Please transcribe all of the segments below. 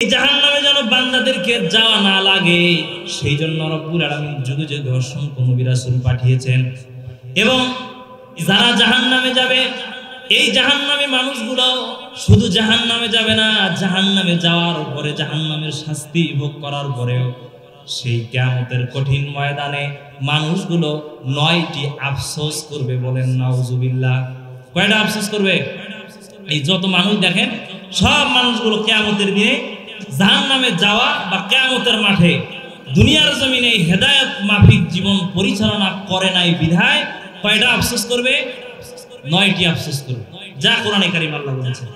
জাহান্নামে যেন বান্দাদেরকে যাওয়া না লাগে সেই জন্য রব্বুল আলামিন যুগে যুগে অসংখ্য নবী রাসূল পাঠিয়েছেন। এবং যারা জাহান্নামে যাবে, এই জাহান্নামী মানুষগুলো শুধু জাহান্নামে যাবে না, জাহান্নামে যাওয়ার পরে জাহান্নামের শাস্তি ভোগ করার পরেও সেই কিয়ামতের কঠিন ময়দানে মানুষগুলো 9টি আফসোস করবে। বলেন নাউজুবিল্লাহ। কয়টা আফসোস করবে? এই যত মানুষ দেখেন, সব মানুষগুলো কিয়ামতের দিনে জাহান্নামে যাওয়া বা কিয়ামতের মাঠে দুনিয়ার জমিনে হেদায়েত মাফিক জীবন পরিচালনা করে নাই বিধায় কয়টা আফসোস করবে? 9টি আফসোস করবে, যা কোরআনে কারীম আল্লাহ বলেছেন।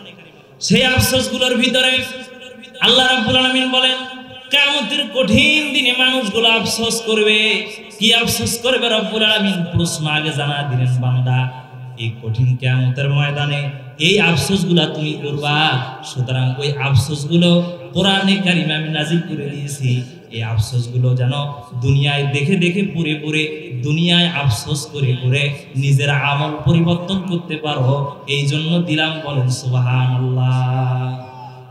সেই আফসোসগুলোর ভিতরে আল্লাহ রাব্বুল আলামিন বলেন, কিয়ামতের কঠিন দিনে মানুষগুলো আফসোস করবে। কি আফসোস করবে রব্বুল আলামিন প্রশ্ন আগে জানা দিলেন, বান্দা এই কঠিন কিয়ামতের ময়দানে এই আফসোসগুলো তুমি করবা। সুতরাং ওই আফসোসগুলো কোরআনে কারীমে আমি নাযিল করে দিয়েছি। এই আফসোসগুলো যেন দুনিয়ায় দেখে দেখে পুরে পুরে দুনিয়ায় আফসোস করে করে নিজের আমল পরিবর্তন করতে পারো, এই জন্য দিলাম। বলেন সুবহানাল্লাহ।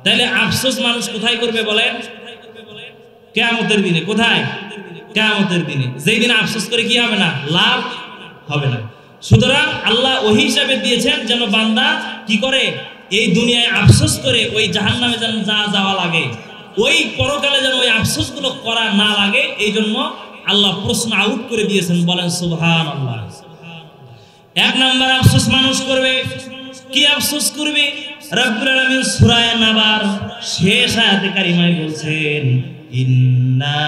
তাহলে আফসোস মানুষ কোথায় করবে বলেন? কিয়ামতের দিনে। কোথায়? কিয়ামতের দিনে। যেই দিন আফসোস করে কি হবে না? লাভ হবে না। সুতরাং আল্লাহ ওহী হিসাবে দিয়েছেন যেন বান্দা কি করে? এই দুনিয়ায় আফসোস করে ওই জাহান্নামে যেন যাওয়া লাগে, ওই পরকালে যেন ওই আফসোসগুলো করা না লাগে, এই জন্য আল্লাহ প্রশ্ন আউট করে দিয়েছেন। বলেন সুবহানাল্লাহ। 1 নাম্বার আফসোস মানুষ করবে। কি আফসোস করবে? রব্বুল আলামিন সূরা নাবার শেষ আয়াতে কারিমায় বলছেন, ইন্না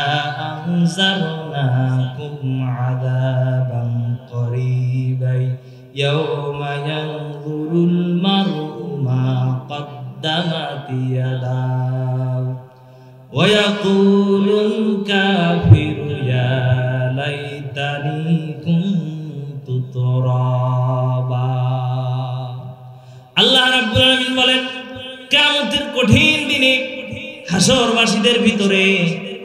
আনজারনাকুম আযাবান করিবাই ইয়াওমা ইয়ানজুরুল মারউ মা কদ্দামাত ইয়াদাহু ওয়া ইয়াকুলুল কাফিরু ইয়া লাইতানি কুনতু তুরাবা। আল্লাহ রাব্বুল আলামিন বলেন, কিয়ামতের কঠিন দিনে হাসরবাসীদের ভিতরে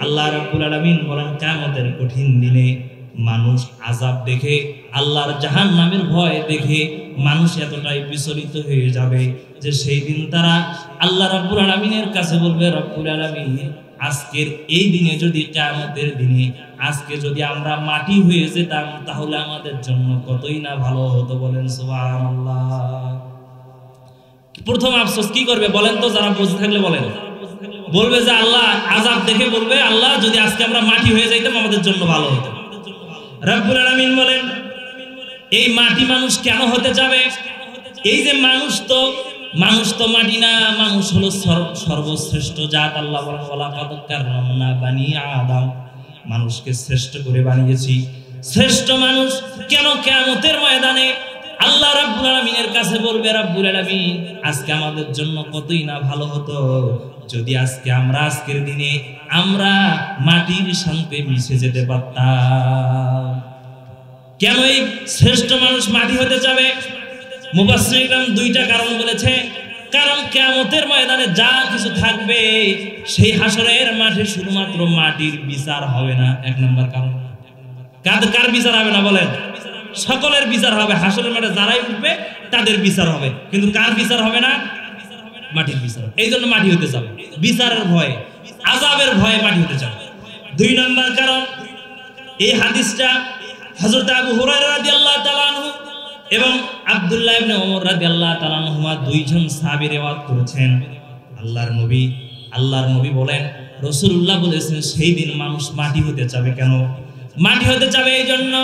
আল্লাহ রাব্বুল আলামিন বলেন, কিয়ামতের কঠিন দিনে মানুষ আযাব দেখে, আল্লাহর জাহান্নামের ভয় দেখে মানুষ এতটাই বিচলিত হয়ে যাবে যে সেই দিন তারা আল্লাহ রাব্বুল আলামিনের কাছে বলবে, রব্বুল আলামিন আজকের এই দিনে যদি, কিয়ামতের দিনে আজকে যদি আমরা মাটি হয়ে যেতাম তাহলে আমাদের জন্য কতই না ভালো হতো। বলেন সুবহানাল্লাহ। প্রথম আফসোস কি করবে বলেন তো? যারা বুঝে থাকলে বলেন। বলবে যে আল্লাহ আযাব দেখে বলবে, আল্লাহ যদি আজকে আমরা মাটি হয়ে যাইতাম আমাদের জন্য ভালো হতো। রব্বুল আলামিন বলেন, এই মাটি মানুষ কেন হতে যাবে? এই যে মানুষ তো মাটি না, মানুষ হলো সর্বশ্রেষ্ঠ জাত। আল্লাহ বলেন, ওয়ালাকাদ কাররামনা বানি আদম, মানুষকে শ্রেষ্ঠ করে বানিয়েছি। শ্রেষ্ঠ মানুষ কেন কিয়ামতের ময়দানে আল্লাহ রাব্বুল আলামিনের কাছে বলবে, রব্বুল আলামিন আজকে আমাদের জন্য কতই না ভালো হতো যদি আজকে আমরা আজকের দিনে আমরা মাটির সঙ্গে মিশে যেতে পারতাম। কেন এই শ্রেষ্ঠ মানুষ মাটি হতে যাবে? মুফাসসিরগণ 2টা কারণ বলেছে। কারণ কিয়ামতের ময়দানে যা কিছু থাকবে সেই হাসরের মাঠে শুধুমাত্র মাটির বিচার হবে না। 1 নম্বর কারণ। কার বিচার হবে না বলেন? সকলের বিচার হবে। হাসরের মাঠে যারাই উঠবে তাদের বিচার হবে, কিন্তু কার বিচার হবে না? মাটির বিচার। এই জন্য মাটি হতে যাবে, বিচারের ভয়ে, আযাবের ভয়ে মাটি হতে যাবে। 2 নম্বর কারণ, এই হাদিসটা হযরত আবু হুরায়রা রাদিয়াল্লাহু তাআলা আনহু এবং আব্দুল্লাহ ইবনে ওমর রাদিয়াল্লাহু তাআলা আনহুমা 2 জন সাহাবী রিওয়ায়াত করেছেন। আল্লাহর নবী বলেন, রাসূলুল্লাহ বলেছেন সেই দিন মানুষ মাটি হতে যাবে। কেন মাটি হতে যাবে? এই জন্য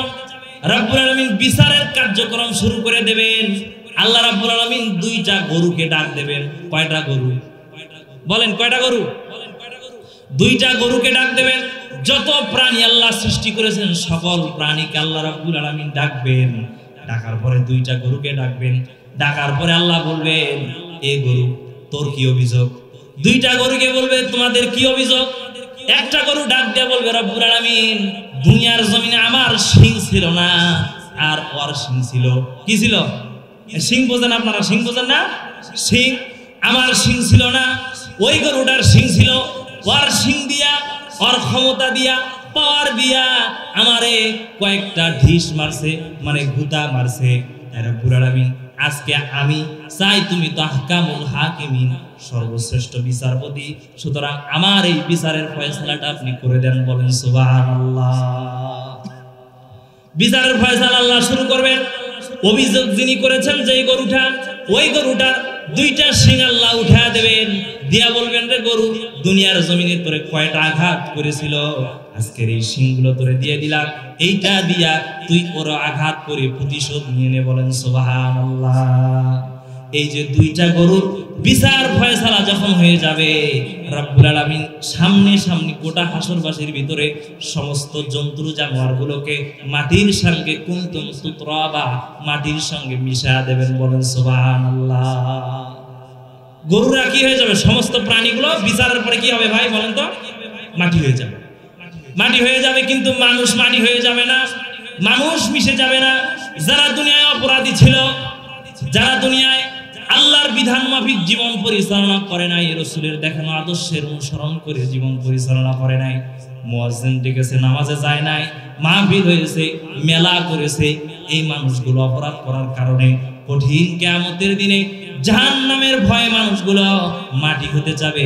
রব্বুল আলামিন বিচারের কার্যক্রম শুরু করে দেবেন। আল্লাহ রাব্বুল আলামিন 2টা গরুকে ডাক দেবেন। কয়টা গরু বলেন? কয়টা গরু? 2টা গরুকে ডাক দেবেন। যত প্রাণী আল্লাহ সৃষ্টি করেছেন সকল প্রাণীকে আল্লাহ রাব্বুল আলামিন ডাকবেন। ডাকার পরে 2টা গরুকে ডাকবেন। ডাকার পরে আল্লাহ বলবেন, এ গরু তোর কি অভিযোগ? 2টা গরুকে বলবে, তোমাদের কি অভিযোগ? একটা গরু ডাক দিয়ে বলবে, রব্বুল আলামিন দুনিয়ার জমিনে আমার শিং ছিল না, আর ওর শিং ছিল। কি ছিল? শিং বোঝেন আপনারা? শিং বোঝেন না? শিং। আমার শিং ছিল না, ওই গরুটার শিং ছিল। ওর শিং দিয়া, ওর ক্ষমতা দিয়া, পাওয়ার দিয়া আমারে কয়েকটা ঢিস মারছে, মানে গুতা মারছে। রব্বুল আলামিন আজকে আমি চাই তুমি তো আহকামুল হাকিমিন, সর্বশ্রেষ্ঠ বিচারপতি, সুতরাং আমার এই বিচারের ফয়সালাটা আপনি করে দেন। বলেন সুবহানাল্লাহ। বিচারের ফয়সালা আল্লাহ শুরু করবেন। অভিযোগ যিনি করেছেন যে গরুটা, ওই গরুটার দুইটা শিং আল্লাহ উঠা দেবেন, দিয়া বলবেন রে গরু, দুনিয়ার জমিনে তোরে কয়টা আঘাত করেছিল, আজকের এই শিংগুলো তোরে দিয়ে দিলাম, এইটা দিয়া তুই ওর আঘাত করে প্রতিশোধ নিয়ে নে। বলেন সুবহানাল্লাহ। এই যে দুইটা গরুর বিচার ফয়সালা যখন হয়ে যাবে, রব্বুল আলামিন সামনে সামনে গোটা হাসরবাসীর ভিতরে সমস্ত জন্তু জানোয়ার গুলোকে মাটির সঙ্গে কুনতুম তুতরাবা, মাটির সঙ্গে মিশা দেবেন। বলেন সুবহানাল্লাহ। গরুরা কি হয়ে যাবে? সমস্ত প্রাণীগুলো বিচারের পরে কি হবে ভাই বলেন তো? মাটি হয়ে যাবে। মাটি হয়ে যাবে, কিন্তু মানুষ মাটি হয়ে যাবে না, মানুষ মিশে যাবে না। যারা দুনিয়ায় অপরাধী ছিল, যারা দুনিয়ায় আল্লাহর বিধান মাফিক জীবন পরিচালনা করে নাই, রাসূলের দেখানো আদর্শের অনুসরণ করে জীবন পরিচালনা করে নাই, মুয়াজ্জিন ডেকেছে নামাজে যায় নাই, মাহফিল হয়েছে, মেলা করেছে, এই মানুষগুলো অপরাধ করার কারণে কঠিন কিয়ামতের দিনে জাহান্নামের ভয়ে মানুষগুলো মাটি হতে যাবে।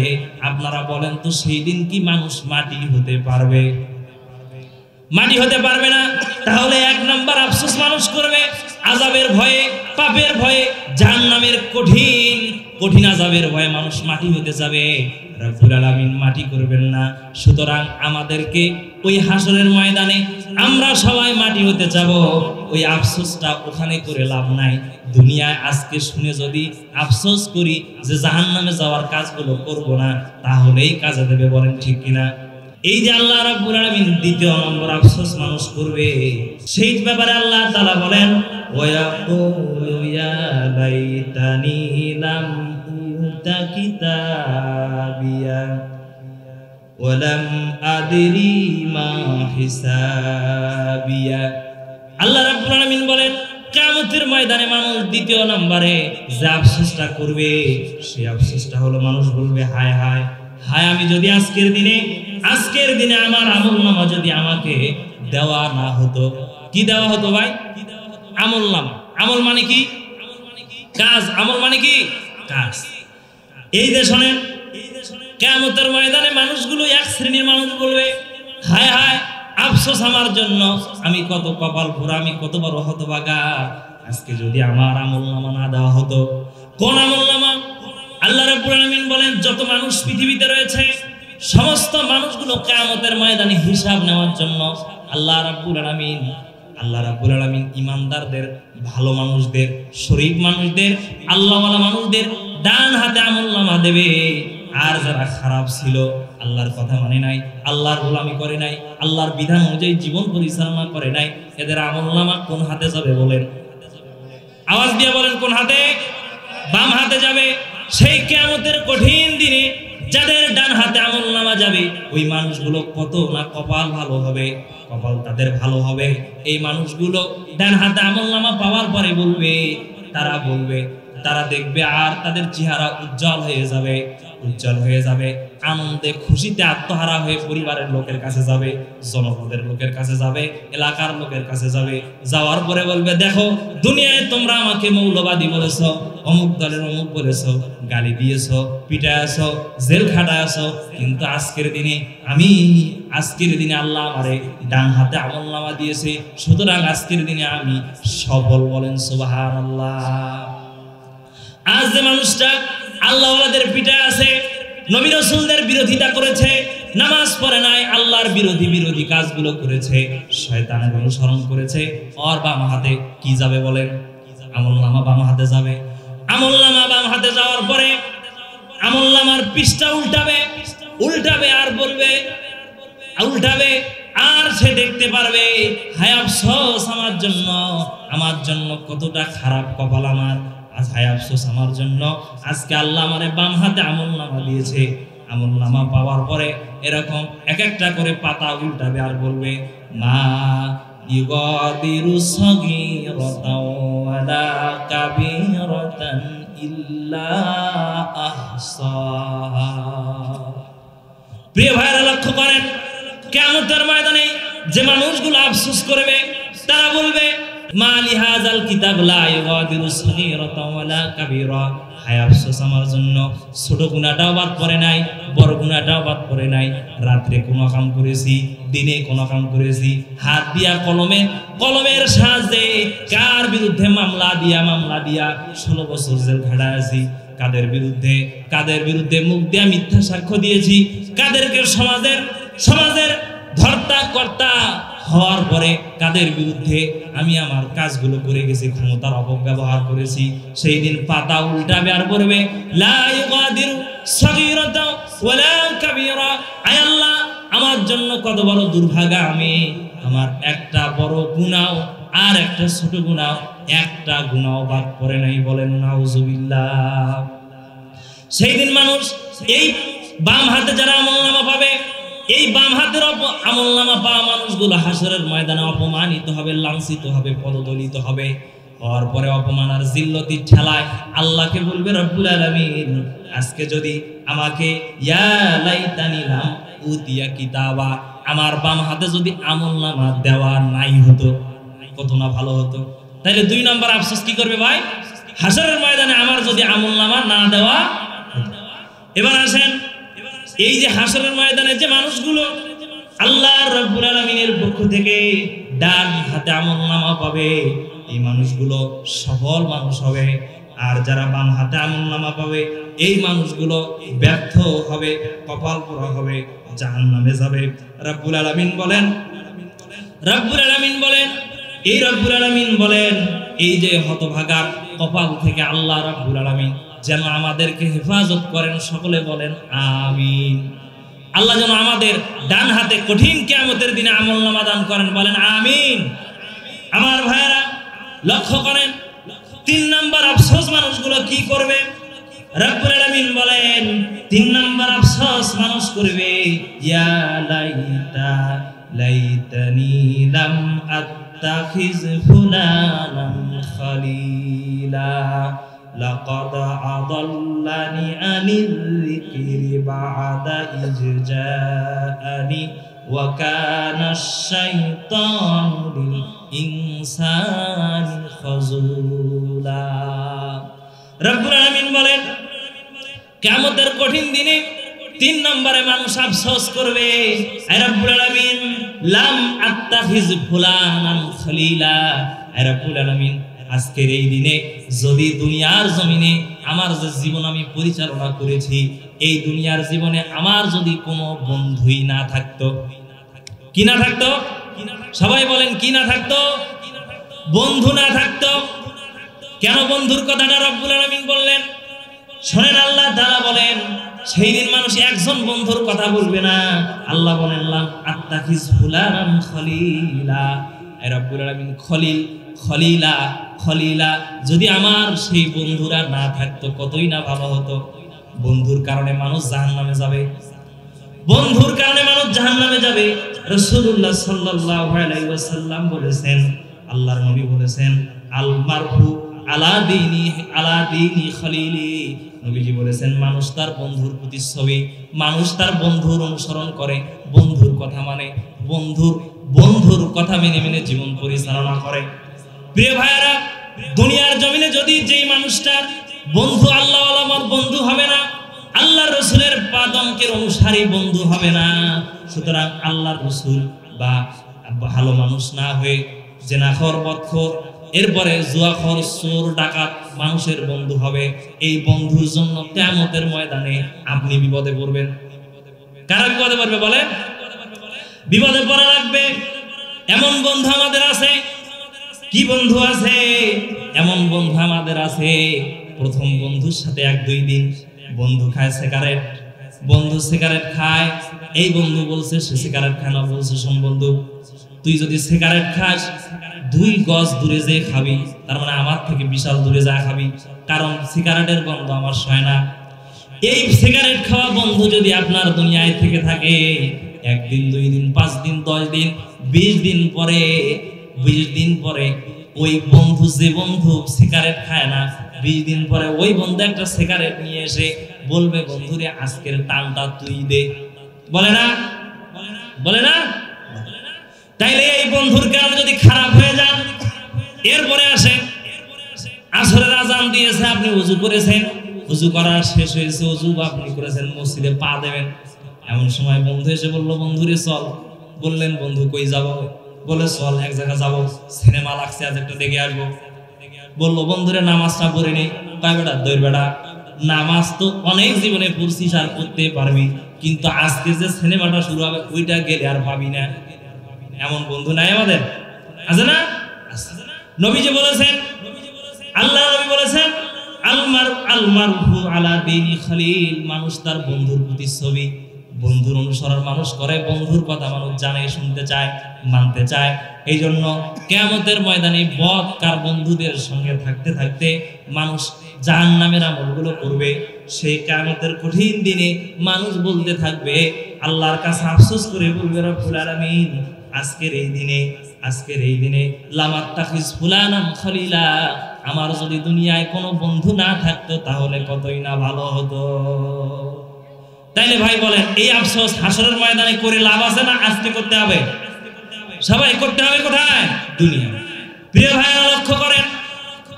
আপনারা বলেন তো সেই দিন কি মানুষ মাটি হতে পারবে? মাটি হতে পারবে না। তাহলে এক নাম্বার আফসোস মানুষ করবে, আযাবের ভয়ে, পাপের ভয়ে, জাহান্নামের কঠিন কঠিন আযাবের ভয়ে মানুষ মাটি হতে যাবে। রব্বুল আলামিন মাটি করবেন না। সুতরাং আমাদেরকে ওই হাসরের ময়দানে আমরা সবাই মাটি হতে যাব। ওই আফসোসটা ওখানে করে লাভ নাই। দুনিয়ায় আজকে শুনে যদি আফসোস করি যে জাহান্নামে যাওয়ার কাজগুলো করব না, তাহলেই কাজে দেবে। বলেন ঠিক কিনা? এই যে আল্লাহ রাব্বুল আলামিন দ্বিতীয় নম্বর আফসোস মানুষ করবে, সেই ব্যাপারে আল্লাহ তাআলা বলেন, ওয়ায়াকুলু ইয়া লাইতানি লাম উতা কিতাবিয়া ওয়া লাম আদরি মা হিসাবিয়া। আল্লাহ রাব্বুল আলামিন বলেন, কিয়ামতের ময়দানে মানুষ দ্বিতীয় নম্বরে যে আফসোসটা করবে, সেই আফসোসটা হলো মানুষ বলবে, হায় হায় হায়, আমি যদি আজকের দিনে আমার আমলনামা যদি আমাকে দেওয়া না হতো। কি দেওয়া হতো ভাই? আমলনামা। আমল মানে কি? কাজ। আমল মানে কি? কাজ। এই যে শোনেন, কিয়ামতের ময়দানে মানুষগুলো এক শ্রেণীর মানুষ বলবে, হায় হায় আফসোস আমার জন্য, আমি কত কপাল পোড়া, আমি কত বড় হতভাগা, আজকে যদি আমার আমলনামা না দেওয়া হতো। কোন আমলনামা? আল্লাহ রাব্বুল আলামিন বলেন, যত মানুষ পৃথিবীতে রয়েছে সমস্ত মানুষগুলো কিয়ামতের ময়দানে হিসাব নেওয়ার জন্য আল্লাহ রাব্বুল আলামিন ইমানদারদের, ভালো মানুষদের, শরীফ মানুষদের, আল্লাহওয়ালা মানুষদের ডান হাতে আমলনামা দেবে। আর যারা খারাপ ছিল, আল্লাহর কথা মানে নাই, আল্লাহর গোলামি করে নাই, আল্লাহর বিধান অনুযায়ী জীবন পরিচালনা করে নাই, এদের আমলনামা কোন হাতে যাবে বলেন? আওয়াজ দিয়ে বলেন, কোন হাতে? বাম হাতে যাবে। সেই কিয়ামতের কঠিন দিনে যাদের ডান হাতে আমলনামা যাবে, ওই মানুষগুলো কত না কপাল ভালো হবে, কপাল তাদের ভালো হবে। এই মানুষগুলো ডান হাতে আমলনামা পাওয়ার পরে তারা দেখবে আর তাদের চেহারা উজ্জ্বল হয়ে যাবে, আনন্দে খুশিতে আত্মহারা হয়ে পরিবারের লোকের কাছে যাবে, জনপদের লোকের কাছে যাবে, এলাকার লোকের কাছে যাবে। যাওয়ার পরে বলবে, দেখো দুনিয়ায় তোমরা আমাকে মৌলবাদী বলেছো, অমুক দলের অমুক বলেছো, গালি দিয়েছো, পিটাইছো, জেল খাটাইছো, কিন্তু আজকের দিনে আল্লাহ আমারে ডান হাতে আমলনামা দিয়েছে, সুতরাং আজকের দিনে আমি সফল। বলেন সুবহানাল্লাহ। আজ যে মানুষটা আল্লাহওয়ালাদের পিঠে আছে, নবী রাসূলদের বিরোধিতা করেছে, নামাজ পড়ে নাই, আল্লাহর বিরোধী কাজগুলো করেছে, শয়তানের অনুসরণ করেছে, আর বাম হাতে কি যাবে বলেন? আমলনামা বাম হাতে যাবে। আমলনামা বাম হাতে যাওয়ার পরে আমলনামার পৃষ্ঠা উল্টাবে আর বলবে, আর সে দেখতে পারবে, হায় আফসোস আমার জন্য কতটা খারাপ কপাল আমার, আজ হায় আফসোস আমার জন্য, আজকে আল্লাহ আমারে বাম হাতে আমলনামা দিয়েছে। আমলনামা পাওয়ার পরে এরকম এক একটা করে পাতা উল্টাবে আর বলবে, মা ইউগাদিরু সাগীরাতাও ওয়ালা কাবীরাতান ইল্লা আহসাহা। প্রিয় ভাইরা লক্ষ্য করেন, কিয়ামতের ময়দানে যে মানুষগুলো আফসোস করবে, তারা বলবে, মালি হাযাল কিতাব লা ইউগাদিরু সগীরাতাও ওয়ালা কাবীরা, হায় আফসোস আমার জন্য ছোট গুনাহটাও বাদ পড়ে নাই, বড় গুনাহটাও বাদ পড়ে নাই। রাত্রে কোনো কাম করেছি, দিনে কোনো কাম করেছি, হাত দিয়া কলমের সাহায্যে কার বিরুদ্ধে মামলা দিয়া 16 বছর জেল খাটা আছি। কাদের বিরুদ্ধে মুখ দিয়া মিথ্যা সাক্ষ্য দিয়েছি, কাদেরকে সমাজের ধর্তা কর্তা হওয়ার পরে কাদের বিরুদ্ধে আমি আমার কাজগুলো করে গেছি, ক্ষমতার অপব্যবহার করেছি। সেই দিন পাতা উল্টাবে আর পড়বে লা ইউগাদিরু সগীরাতাও ওয়ালা কাবীরা। আয় আল্লাহ, আমার জন্য কত বড় দুর্ভাগা আমি, আমার একটা বড় গুনাহ আর একটা ছোট গুনাহ, একটা গুনাহ বাদ পড়ে নাই। বলেন নাউজুবিল্লাহ। সেই দিন মানুষ এই বাম হাতে যারা আমলনামা পাবে, এই বাম হাতের আমলনামা পাওয়া মানুষগুলো হাসরের ময়দানে অপমানিত হবে, লাঞ্ছিত হবে, পদদলিত হবে। হওয়ার পরে অপমান আর জিল্লতির ঠেলায় আল্লাহকে বলবে রব্বুল আলামিন, আজকে যদি আমাকে ইয়া লাইতানি লাম উতিয়া কিতাবা, আমার বাম হাতে যদি আমলনামা দেওয়া নাই হতো, কত না ভালো হতো। তাইলে 2 নম্বর আফসোস কি করবে ভাই? হাসরের ময়দানে আমার যদি আমলনামা না দেওয়া। এবার আসেন, এই যে হাসরের ময়দানে যে মানুষগুলো আল্লাহ রাব্বুল আলামিনের পক্ষ থেকে ডান হাতে আমলনামা পাবে, এই মানুষগুলো সফল মানুষ হবে। আর যারা বাম হাতে আমলনামা পাবে, এই মানুষগুলো ব্যর্থ হবে, কপাল পোড়া হবে, জাহান্নামে যাবে। রব্বুল আলামিন বলেন এই রব্বুল আলামিন বলেন, এই যে হতভাগা কপাল থেকে আল্লাহ রাব্বুল আলামিন যেন আমাদেরকে হেফাজত করেন। সকলে বলেন আমিন। আল্লাহ যেন আমাদের ডান হাতে কঠিন কিয়ামতের দিনে আমলনামা দান করেন। বলেন আমিন। আমার ভাইয়েরা লক্ষ্য করেন, 3 নম্বর আফসোস মানুষগুলো কি করবে? রব্বুল আলামিন বলেন 3 নম্বর আফসোস মানুষ করবে, ইয়া লাইতানি লাম আত্তাখিজ ফুলানান খলিলা লাকাদ আদাল্লানি আনিল যিকরি বা'দা ইয জাআনি ওয়া কানা আশ-শাইতানু লিল ইনসানি খাযুলা। রব্বুল আলামিন বলেন কিয়ামতের কঠিন দিনে 3 নম্বরে মানুষ আফসোস করবে, আয় রব্বুল আলামিন লাম আত্তাখিজ ফুলানান খলিলা। আয় রব্বুল আলামিন, আজকের এই দিনে যদি দুনিয়ার জমিনে আমার যে জীবন আমি পরিচালনা করেছি, এই দুনিয়ার জীবনে আমার যদি কোনো বন্ধুই না থাকতো। কি না থাকতো? সবাই বলেন কি না থাকতো? বন্ধু না থাকতো। কেন বন্ধুর কথাটা রব্বুল আলামিন বললেন? শোনেন, আল্লাহ তাআলা বলেন সেই দিন মানুষ একজন বন্ধুর কথা বলবে না। আল্লাহ বলেন লাম আত্তাখিজ ফুলানান খলিলা। আয় রব্বুল আলামিন খলিলা যদি আমার সেই বন্ধুরা না থাকতো কতই না ভালো হতো। বন্ধুর কারণে মানুষ জাহান্নামে যাবে। রাসূলুল্লাহ সাল্লাল্লাহু আলাইহি ওয়াসাল্লাম বলেছেন, আল্লাহর নবী বলেছেন, আল মারফু আলা দীনি খলিলি। নবীজি বলেছেন মানুষ তার বন্ধুর প্রতিচ্ছবি, মানুষ তার বন্ধুর অনুসরণ করে, বন্ধুর কথা মানে, বন্ধুর কথা মেনে জীবন পরিচালনা করে। প্রিয় ভাইরা, দুনিয়ার জমিনে যদি যেই মানুষটার বন্ধু আল্লাহওয়ালা বন্ধু হবে না, আল্লাহর রাসূলের পাদঙ্কের অনুসারী বন্ধু হবে না, সুতরাং আল্লাহর রাসূল বা ভালো মানুষ না হয়ে জেনাখোর, বদখোর, এরপরে জুয়াখোর, চোর, ডাকাত মানুষের বন্ধু হবে। এই বন্ধুর জন্য কিয়ামতের ময়দানে আপনি বিপদে পড়বেন। কারা বিপদে পড়বে বলেন? বিপদে পড়া লাগবে। এমন বন্ধু আমাদের আছে। কি বন্ধু আছে? এমন বন্ধু আমাদের আছে, প্রথম বন্ধুর সাথে 1-2 দিন বন্ধু খায় সিগারেট, বন্ধু সিগারেট খায়, এই বন্ধু বলছে সে সিগারেট খায় না, বলছে শোন বন্ধু, তুই যদি সিগারেট খাস 2 গজ দূরে যেয়ে খাবি, তার মানে আমার থেকে বিশাল দূরে যা খাবি, কারণ সিগারেটের গন্ধ আমার সয় না। এই সিগারেট খাওয়া বন্ধু যদি আপনার দুনিয়ায় থেকে থাকে, 1 দিন 2 দিন 5 দিন 10 দিন 20 দিন পরে ওই বন্ধু, যে বন্ধু সিগারেট খায় না, 20 দিন পরে ওই বন্ধু একটা সিগারেট নিয়ে এসে বলবে বন্ধুরে আজকের টানটা তুই দে। বলে না? তাইলে এই বন্ধুর কারণে যদি খারাপ হয়ে যান, এরপরে আসেন আসরের আজান দিয়েছে, আপনি ওযু করেছেন, ওযু করা শেষ হয়েছে, ওযু আপনি করেছেন, মসজিদে পা দেবেন, এমন সময় বন্ধু এসে বলল, বন্ধুরে চল। বললেন, বন্ধু কই যাব? বলে, চল এক জায়গা যাব, সিনেমা লাগছে, আজ একটা দেখে আসবো। বললো, বন্ধুরে নামাজটা পড়ে নেই। কয় বেটা, দৌড় বেটা, নামাজ তো অনেক জীবনে পড়ছিস আর পড়তে পারবি, কিন্তু আজকে যে সিনেমাটা শুরু হবে ওইটা গেলে আর পাবি না। এমন বন্ধু নাই আমাদের? আছে না? নবীজি বলেছেন, আল্লাহ নবী বলেছেন, আলমারহু আলা দীনি খলিল, মানুষ তার বন্ধুর প্রতিচ্ছবি। বন্ধুর অনুসরণ মানুষ করে, বন্ধুর কথা মানুষ জানে, শুনতে চায়, মানতে চায়। এই জন্য কিয়ামতের ময়দানে বদকার বন্ধুদের সঙ্গে থাকতে থাকতে মানুষ জাহান্নামের আমলগুলো করবে। সেই কিয়ামতের কঠিন দিনে মানুষ বলতে থাকবে, আল্লাহর কাছে আফসোস করে বলবে, রব্বুল আলামিন, আজকের এই দিনে লামাত্তাখিজ ফুলানান খলিলা, আমার যদি দুনিয়ায় কোনো বন্ধু না থাকতো তাহলে কতই না ভালো হতো। তাইলে ভাই বলেন, এই আফসোস হাসরের ময়দানে করে লাভ আছে না আজকে করতে হবে? সবাই করতে হবে কোথায়? দুনিয়া। প্রিয় ভাইরা, লক্ষ্য করেন,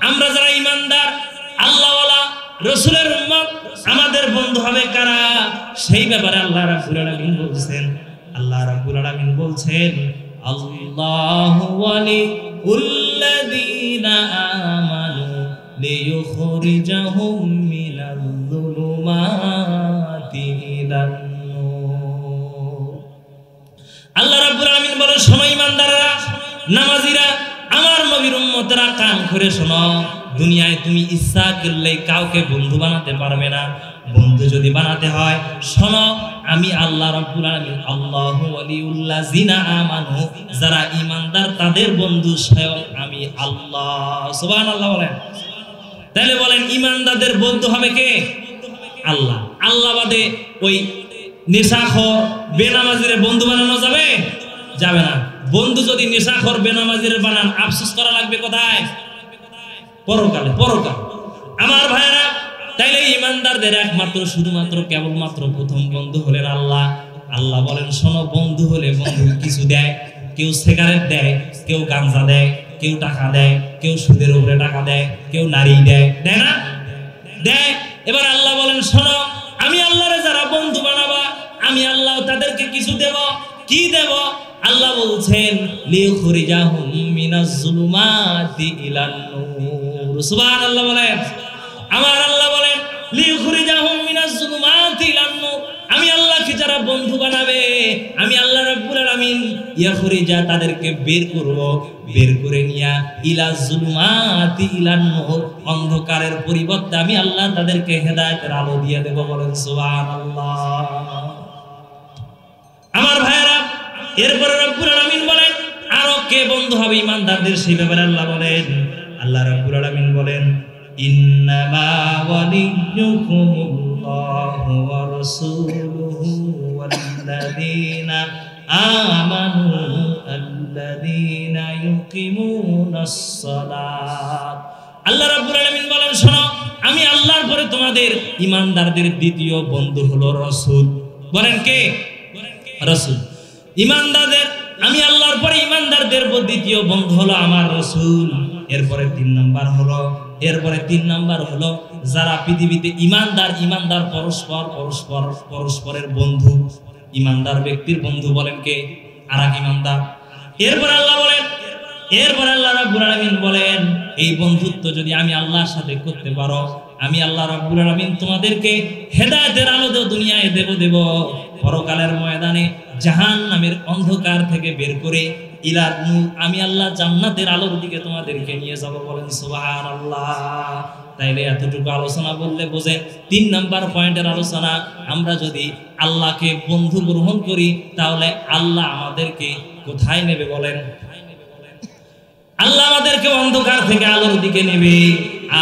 আমরা যারা ঈমানদার, আল্লাহওয়ালা, রাসূলের উম্মত, আমাদের বন্ধু হবে কারা? সেই ব্যাপারে আল্লাহ রাব্বুল আলামিন বলছেন, আল্লাহু ওয়ালিউল্লাযীনা আমানু লিইখরিজাহুম মিনাল যুলুমাতি ইলান নূর। আল্লাহ রাব্বুল আলামিন বলেন, শোনো ঈমানদাররা, নামাজীরা, আমার নবীর উম্মতেরা, কান করে শোনো, দুনিয়ায় তুমি ইচ্ছা করলে কাউকে বন্ধু বানাতে পারবে না। বন্ধু যদি বানাতে হয়, শোনো, আমি আল্লাহ রাব্বুল আলামিন, আল্লাহু ওয়ালিউল্লাযীনা আমানু, যারা ঈমানদার তাদের বন্ধু স্বয়ং আমি আল্লাহ। সুবহানাল্লাহ বলেন। তাহলে বলেন, ঈমানদারদের বন্ধু হবে কে? আল্লাহ। আল্লাহ বাদে ওই নেশাখোর বেনামাজিরে বন্ধু বানানো যাবে? যাবে না। বন্ধু যদি নেশাখোর বেনামাজিরে বানান, আফসোস করা লাগবে কোথায়? পরকালে। আমার ভাইরা, তাইলে ঈমানদারদের একমাত্র শুধুমাত্র কেবলমাত্র প্রথম বন্ধু হলেন আল্লাহ। আল্লাহ বলেন, শোনো, বন্ধু হলে বন্ধু কিছু দেয়, কেউ সিগারেট দেয়, কেউ গাঁজা দেয়, কেউ টাকা দেয়, কেউ সুদের উপরে টাকা দেয়, কেউ নারী দেয়, দেয় না? দেয়। এবার আল্লাহ বলেন, শোনো, আমি আল্লাহরে যারা বন্ধু বানাবা, আমি আল্লাহ তাদেরকে কিছু দেব। কি দেব? আল্লাহ বলছেন, লিইখরিজাহুম মিনাজ যুলুমাতি ইলান নূর। সুবহানাল্লাহ বলেন। আমার আল্লাহ বলেন, লিইখরিজাহুম মিনাজ যুলুমাতি ইলান নূর, আমি আল্লাহকে যারা বন্ধু বানাবে, আমি আল্লাহ রাব্বুল আলামিন ইয়াখরিজা, তাদেরকে বের করব, বের করে নিয়া ইলা যুলুমাতি ইলান নূর, অন্ধকারের পরিবর্তে আমি আল্লাহ তাদেরকে হেদায়েতের আলো দিয়ে দেব। বলেন সুবহানাল্লাহ। আমার ভাইরা, এরপরে রব্বুল আলামিন বলেন, আরো কে বন্ধু হবে ঈমানদারদের, সেই ব্যাপারে আল্লাহ বলেন, আল্লাহ রাব্বুল আলামিন বলেন, ইন্নামা ওয়ালিয়্যুকুমুল্লাহু ওয়া রাসূলুহু ওয়াল্লাযীনা আমানু আল্লাযীনা ইউকিমুনাস সালাত। আল্লাহ রাব্বুল আলামিন বলেন, শোনো, আমি আল্লাহর পরে তোমাদের ঈমানদারদের দ্বিতীয় বন্ধু হলো রাসূল। বলেন কে? রাসূল। ঈমানদারদের, আমি আল্লাহর পরে ঈমানদারদের দ্বিতীয় বন্ধু হলো আমার রাসূল। এরপরে তিন নাম্বার হলো যারা পৃথিবীতে ঈমানদার পরস্পরের বন্ধু। ঈমানদার ব্যক্তির বন্ধু বলেন কে? আরেক ঈমানদার। এরপর আল্লাহ রাব্বুল আলামিন বলেন, এই বন্ধুত্ব যদি আমি আল্লাহর সাথে করতে পারো, আমি আল্লাহ রাব্বুল আলামিন তোমাদেরকে হেদায়েতের আলো দুনিয়ায় দেব। পরকালের ময়দানে জাহান্নামের অন্ধকার থেকে বের করে ইলার নূর, আমি আল্লাহ জান্নাতের আলোর দিকে তোমাদেরকে নিয়ে যাব। বলেন সুবহানাল্লাহ। তাইলে এতটুকু আলোচনা বললে বোঝেন, 3 নাম্বার পয়েন্টের আলোচনা, আমরা যদি আল্লাহকে বন্ধু গ্রহণ করি তাহলে আল্লাহ আমাদেরকে কোথায় নেবে? বলেন, আল্লাহ আমাদেরকে অন্ধকার থেকে আলোর দিকে নেবে।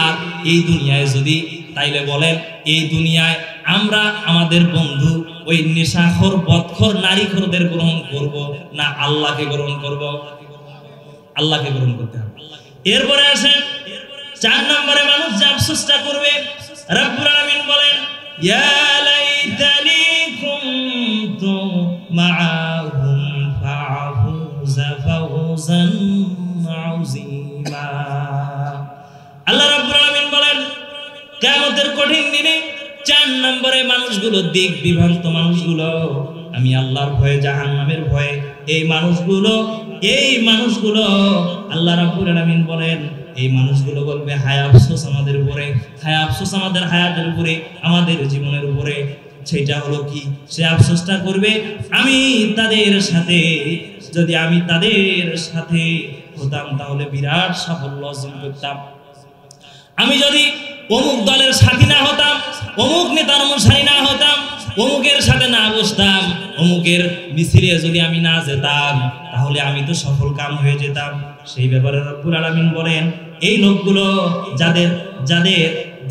আর এই দুনিয়ায় যদি, তাইলে বলেন, এই দুনিয়ায় আমরা আমাদের বন্ধু ওই নেশাখোর, বদখোর, নারীখোরদের গ্রহণ করব না আল্লাহকে গ্রহণ করব? আল্লাহকে গ্রহণ করতে হবে। এরপরে আসেন 4 নম্বরে মানুষ যে আফসোসটা করবে, রব্বুল আলামিন বলেন, ইয়া লাইতানি কুনতু মাআহুম ফাআফুযা ফাওজান আযীমা। কঠিন দিনে 4 নম্বরে মানুষগুলো দিক বিভ্রান্ত মানুষগুলো আমি আল্লাহর ভয়ে জাহান্নামের ভয়ে এই মানুষগুলো আল্লাহ রাব্বুল আলামিন বলেন এই মানুষগুলো বলবে হায় আফসোস আমাদের উপরে, হায় আফসোস আমাদের হায়াতের উপরে, আমাদের জীবনের উপরে। সেটা হলো কি? সে আফসোসটা করবে আমি তাদের সাথে হতাম তাহলে বিরাট সাফল্য অর্জন করতাম। আমি যদি অমুক দলের সাথী না হতাম, অমুক নেতার অনুসারী না হতাম, অমুকের সাথে না বসতাম, অমুকের মিছিলে যদি আমি না যেতাম, তাহলে আমি তো সফল কাম হয়ে যেতাম। সেই ব্যাপারে রব্বুল আলামিন বলেন এই লোকগুলো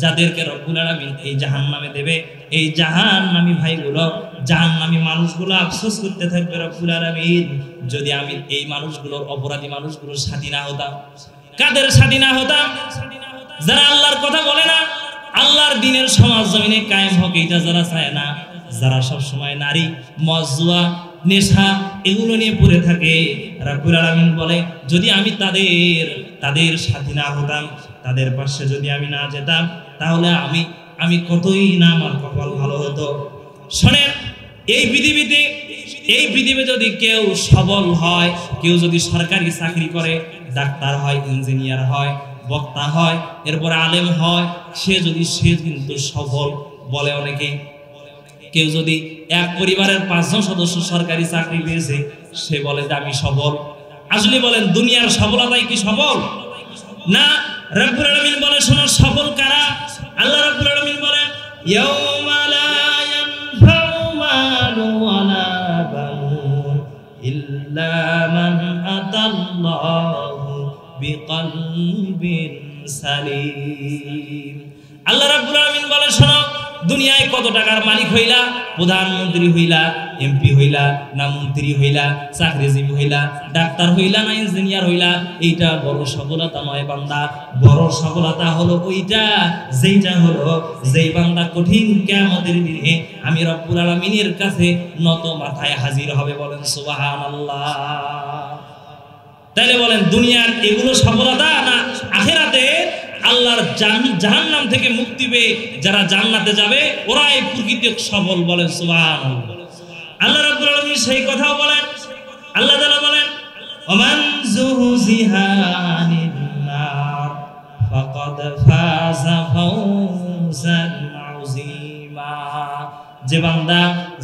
যাদেরকে রব্বুল আলামিন এই জাহান্নামে দেবে, এই জাহান্নামী ভাইগুলো, জাহান্নামী মানুষগুলো আফসোস করতে থাকবে রব্বুল আলামিন যদি আমি এই মানুষগুলোর, অপরাধী মানুষগুলোর সাথী না হতাম। কাদের সাথী না হতাম? যারা আল্লাহর কথা বলে না, আল্লাহর দ্বীনের সমাজ জমিনে কায়েম হোক এটা যারা চায় না, যারা সব সময় নারী, মদ, জুয়া, নেশা এগুলো নিয়ে পড়ে থাকে, রব্বুল আলামিন বলে যদি আমি তাদের সাথী না হতাম, তাদের পাশে যদি আমি না যেতাম, তাহলে আমি কতই না আমার কপাল ভালো হতো। শোনেন, এই পৃথিবীতে যদি কেউ সবল হয়, কেউ যদি সরকারি চাকরি করে, ডাক্তার হয়, ইঞ্জিনিয়ার হয়, বক্তা হয়, এরপরে আলেম হয়, সে কিন্তু সফল বলে অনেকে। কেউ যদি এক পরিবারের 5 জন সদস্য সরকারি চাকরি পেয়েছে, সে বলে যে আমি সফল। আসলে বলেন দুনিয়ার সফলতাই কি সফল? না। রব্বুল আলামিন বলে শোনো সফল কারা? আল্লাহ রব্বুল আলামিন বলেন ইয়াউমা লা ইয়ানফাউ মালুন ওয়ালা বানুন ইল্লা মান আতাল্লাহু বিকলবিন সালিম। আল্লাহ রাব্বুল আলামিন বলে শোনো দুনিয়ায় কত টাকার মালিক হইলা, প্রধানমন্ত্রী হইলা, এমপি হইলা না মন্ত্রী হইলা, চাকরিজীবী হইলা, ডাক্তার হইলা না ইঞ্জিনিয়ার হইলা, এইটা বড় সফলতা নয় বান্দা। বড় সফলতা হলো ওইটা যেই বান্দা কঠিন কিয়ামতের দিনে আমি রব্বুল আলামিনের কাছে নত মাথায় হাজির হবে। বলেন সুবহানাল্লাহ। তাইলে বলেন দুনিয়ার এগুলো সফলতা না আখিরাতে আল্লাহর জাহান্নাম থেকে মুক্তি পেয়ে যারা জান্নাতে যাবে ওরাই প্রকৃত সফল। বলেন সুবহানাল্লাহ। আল্লাহ রাব্বুল আলামিন সেই কথাও বলেন, আল্লাহ তাআলা বলেন ওমান যুহজিহা আনিন নার ফাকাদ ফাযা ফাওজান আযীমা।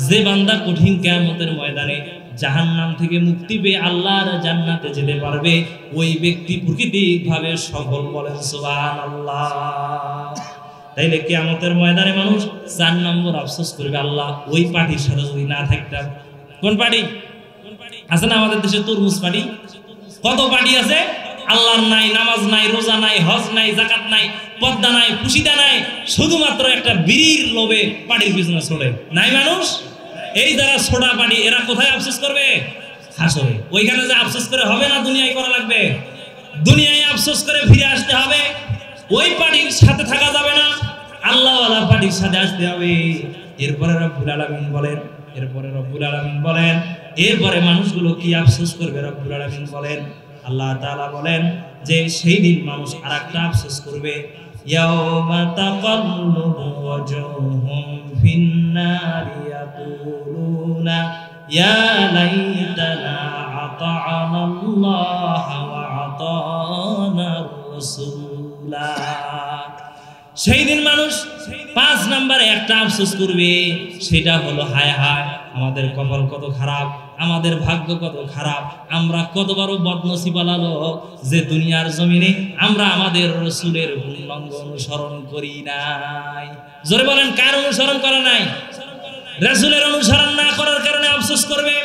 যে বান্দা কঠিন কিয়ামতের ময়দানে জাহান্নাম থেকে মুক্তি পেয়ে আল্লাহর জান্নাতে যেতে পারবে, ওই ব্যক্তি প্রকৃতিভাবে সফল। বলেন সুবহানাল্লাহ। তাইলে কিয়ামতের ময়দানে মানুষ 4 নম্বর আফসোস করবে, আল্লাহ ওই পার্টির সাথে যদি না থাকতাম। কোন পার্টি আছে না আমাদের দেশে? তরমুজ পার্টি। কত পার্টি আছে? আল্লাহর নাই, নামাজ নাই, রোজা নাই, হজ নাই, যাকাত নাই, পর্দা নাই, পুশিদা নাই, শুধুমাত্র একটা বিড়ির লোভে পার্টির পিছনে ছড়ে নাই মানুষ। এই যারা ছোড়া পার্টি এরা কোথায় আফসোস করবে? হাসরে। ওইখানে যে আফসোস করে হবে না, দুনিয়ায় করা লাগবে। দুনিয়ায় আফসোস করে ফিরে আসতে হবে। ওই পার্টির সাথে থাকা যাবে না, আল্লাহওয়ালা পার্টির সাথে আসতে হবে। এরপরে রব্বুল আলামিন বলেন এরপরে মানুষগুলো কি আফসোস করবে? রব্বুল আলামিন বলেন, আল্লাহ তাআলা বলেন যে সেই দিন মানুষ আরেকটা আফসোস করবে। ইয়াউমা তাকাল্লুবু ওয়াজুহুম ফিন্নারি ইয়াকুলুনা ইয়া লাইতানা আতা'নাল্লাহ ওয়া আতা'নার রাসূলা। সেই দিন মানুষ 5 নম্বরে একটা আফসোস করবে, সেটা হলো হায় হায় আমাদের কপাল কত খারাপ, আমাদের ভাগ্য কত খারাপ, আমরা কত বড় বদনসিবালা লোক যে দুনিয়ার জমিনে আমরা আমাদের রাসূলের পূর্ণাঙ্গ অনুসরণ করি নাই। জোরে বলেন কার অনুসরণ করা নাই? রাসূলের অনুসরণ না করার কারণে আফসোস করবে।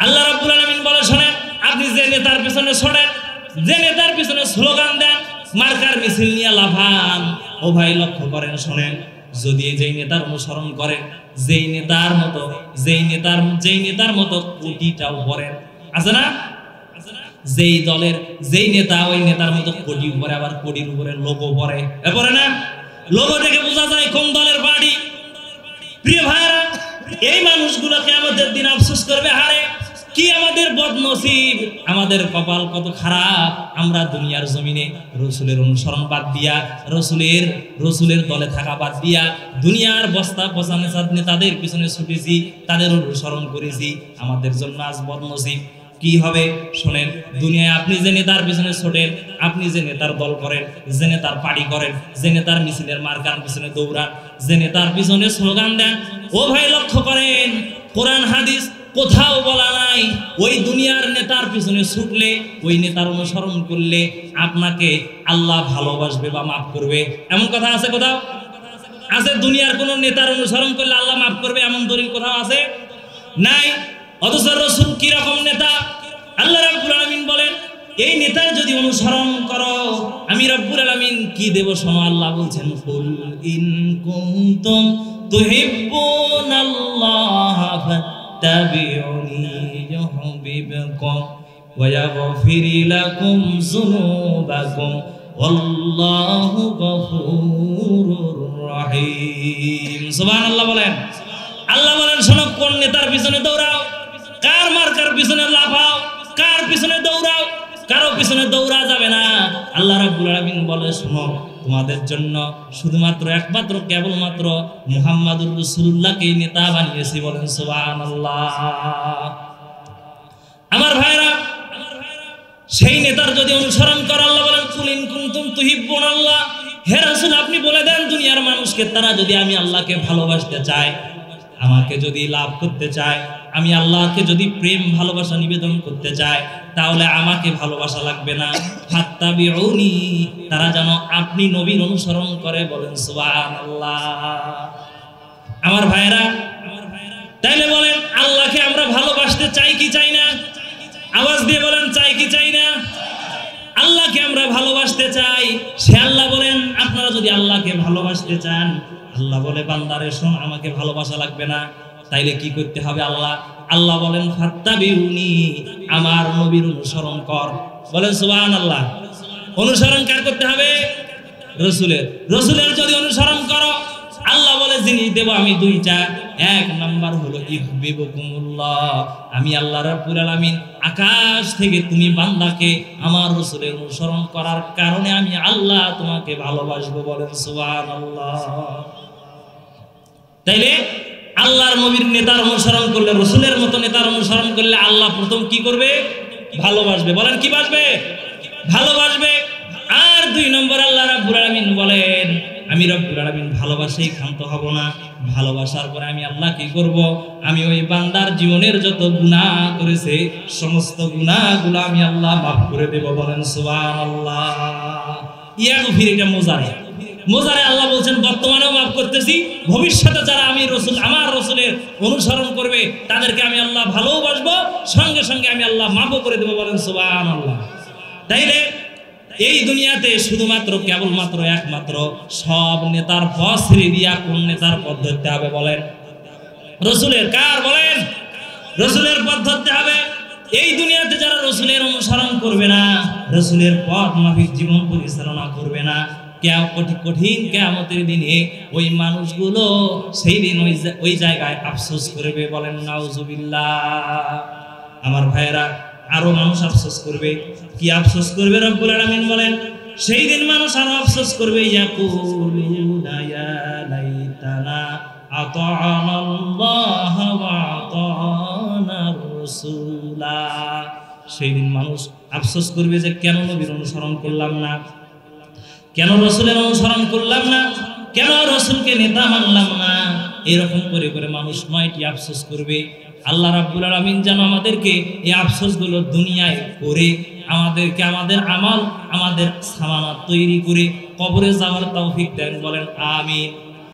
আল্লাহ রাব্বুল আলামিন বলে শোনেন, আপনি যে নেতার পিছনে ছড়েন, যে নেতার পিছনে স্লোগান দেন, মার্কার মিছিল নিয়ে লাফান, ও ভাই লক্ষ্য করেন শোনেন, যদি যেই নেতার অনুসরণ করেন, যেই নেতার মতো কোটিটাও পড়েন, আছে না? যেই দলের যেই নেতা ওই নেতার মতো কোটি উপরে, আবার কোটির উপরে লোগো পড়ে, পড়ে না? লোগো থেকে বোঝা যায় কোন দলের পার্টি। প্রিয় ভাইরা, এই মানুষগুলোকে আমাদের দিন আফসোস করবে, হারে কি আমাদের বদনসিব, আমাদের কপাল কত খারাপ। আমরা দুনিয়ার জমিনে রসুলের অনুসরণ বাদ দিয়া, রসুলের দলে থাকা বাদ দিয়া দুনিয়ার বস্তা পচা নেতাদের পিছনে ছুটেছি, তাদের অনুসরণ করেছি। আমাদের জন্য আজ বদনসিব। কি হবে শোনেন, দুনিয়ায় আপনি যে নেতার পিছনে ছোটেন, আপনি যে নেতার দল করেন, যে নেতার পার্টি করেন, যে নেতার মিছিলের মার্কার পিছনে দৌড়ান, যে নেতার পিছনে স্লোগান দেন, ও ভাই লক্ষ্য করেন, কোরআন হাদিস কোথাও বলা নাই ওই দুনিয়ার নেতার পিছনে ছুটলে, ওই নেতার অনুসরণ করলে আপনাকে আল্লাহ ভালোবাসবে বা মাফ করবে, এমন কথা আছে কোথাও? আছে? দুনিয়ার কোন নেতার অনুসরণ করলে আল্লাহ মাফ করবে এমন দলিল কোথাও আছে? নাই। অথচ রাসূল কি রকম নেতা? আল্লাহ রাব্বুল আলামিন বলেন, এই নেতার যদি অনুসরণ করো আমি রাব্বুল আলামিন কি দেব শোনো। আল্লাহ বলছেন, কুল ইন কুনতুম তুহিব্বুনাল্লাহ ফাত্তাবিউনি ইউহিব্বুকুম ওয়া ইয়াগফির লাকুম যুনুবাকুম ওয়াল্লাহু গফুরুর রহিম। সুবহানাল্লাহ বলেন। আল্লাহ বলেন, শোনো, কোন নেতার পিছনে দৌড়াও, কার মার্কার পিছনে লাফাও, কার পিছনে দৌড়াও, কারো পিছনে দৌড়া যাবে না। আল্লাহ রাব্বুল আলামিন বলে, শোনো, তোমাদের জন্য শুধুমাত্র একমাত্র কেবলমাত্র মুহাম্মাদুর রাসূলুল্লাহকে নেতা বানিয়েছি। বলেন সুবহানাল্লাহ। আমার ভাইরা, সেই নেতার যদি অনুসরণ করে, আল্লাহ বলেন, কুল ইন কুনতুম তুহিব্বুনাল্লাহ, হে রাসূল আপনি বলে দেন দুনিয়ার মানুষকে, তারা যদি আমি আল্লাহকে ভালোবাসতে চায়, আমাকে যদি লাভ করতে চায়, আমি আল্লাহকে যদি প্রেম ভালোবাসা নিবেদন করতে চায়, তাহলে আমাকে ভালোবাসা লাগবে না, ফাত্তাবিউনি, তারা যেন আপনি নবীর অনুসরণ করে। বলেন সুবহানাল্লাহ। আমার ভাইরা, তাইলে বলেন আল্লাহকে আমরা ভালোবাসতে চাই কি চাই না? আওয়াজ দিয়ে বলেন, চাই কি চাই না? আল্লাহকে আমরা ভালোবাসতে চাই। সে আল্লাহ বলেন, আপনারা যদি আল্লাহকে ভালোবাসতে চান, আল্লাহ বলে, বান্দারে শোন, আমাকে ভালোবাসা লাগবে না, তাইলে কি করতে হবে? আল্লাহ বলেন, ফাত্তাবিউনি, আমার নবীর অনুসরণ কর। বলেন সুবহানাল্লাহ। অনুসরণ কার করতে হবে? রসুলের যদি অনুসরণ করো, আল্লাহ বলে জিনিস দেব আমি দুইটা। এক নাম্বার হলো ইউহিব্বুকুমুল্লাহ, আমি আল্লাহ রাব্বুল আলামিন আকাশ থেকে তুমি বান্দাকে আমার রাসূলের অনুসরণ করার কারণে আমি আল্লাহ তোমাকে ভালোবাসবো। বলেন সুবহানাল্লাহ। তাইলে আল্লাহর নবীর নেতার অনুসরণ করলে, রাসূলের মতো নেতার অনুসরণ করলে আল্লাহ প্রথম কি করবে? ভালোবাসবে। বলেন কি বাসবে? ভালোবাসবে। আর দুই নম্বর আল্লাহ রাব্বুল আলামিন বলেন, আমি রব্বুল আলামিন ভালোবাসাই ক্ষান্ত হব না। ভালোবাসার পরে আমি আল্লাহ কি করব? আমি ওই বান্দার জীবনের যত গুনাহ করেছে সমস্ত গুনাহগুলো আমি আল্লাহ মাফ করে দেব। বলেন সুবহানাল্লাহ। ইয়াগফির, এটা মোজারে আল্লাহ বলছেন বর্তমানেও মাফ করতেছি, ভবিষ্যতে যারা আমার রসুলের অনুসরণ করবে তাদেরকে আমি আল্লাহ ভালোবাসবো, সঙ্গে সঙ্গে আমি আল্লাহ মাফও করে দেবো। বলেন সুবহানাল্লাহ। তাইলে এই দুনিয়াতে শুধুমাত্র কেবলমাত্র একমাত্র সব নেতার পথ ছেড়ে দিয়া কোন নেতার পথ ধরতে হবে? বলেন রসুলের। কার? বলেন রসুলের পথ ধরতে হবে। এই দুনিয়াতে যারা রসুলের অনুসরণ করবে না, রসুলের পথ মাফিক জীবন পরিচালনা করবে না, কঠিন কিয়ামতের দিনে ওই মানুষগুলো সেই দিন ওই জায়গায় আফসোস করবে। বলেন নাউজুবিল্লাহ। আমার ভাইয়েরা, আরো মানুষ আফসোস করবে। কি আফসোস করবে? রব্বুল আলামিন বলেন, সেই দিন মানুষ আরো আফসোস করবে, ইয়াকুলুনা ইয়া লাইতানা আতা'নাল্লাহ ওয়া আতা'নার রাসূলা। সেই দিন মানুষ আফসোস করবে যে কেন নবীর অনুসরণ করলাম না, কেন রসুলের অনুসরণ করলাম না, কেন রসুলকে নেতা মানলাম না। এরকম করে করে মানুষ 9টি আফসোস করবে। আল্লাহ রাব্বুল আলামিন যেন আমাদেরকে এই আফসোসগুলো দুনিয়ায় করে আমাদেরকে আমাদের আমল, আমাদের সামানাত তৈরি করে কবরে যাওয়ার তৌফিক দেন। বলেন আমিন।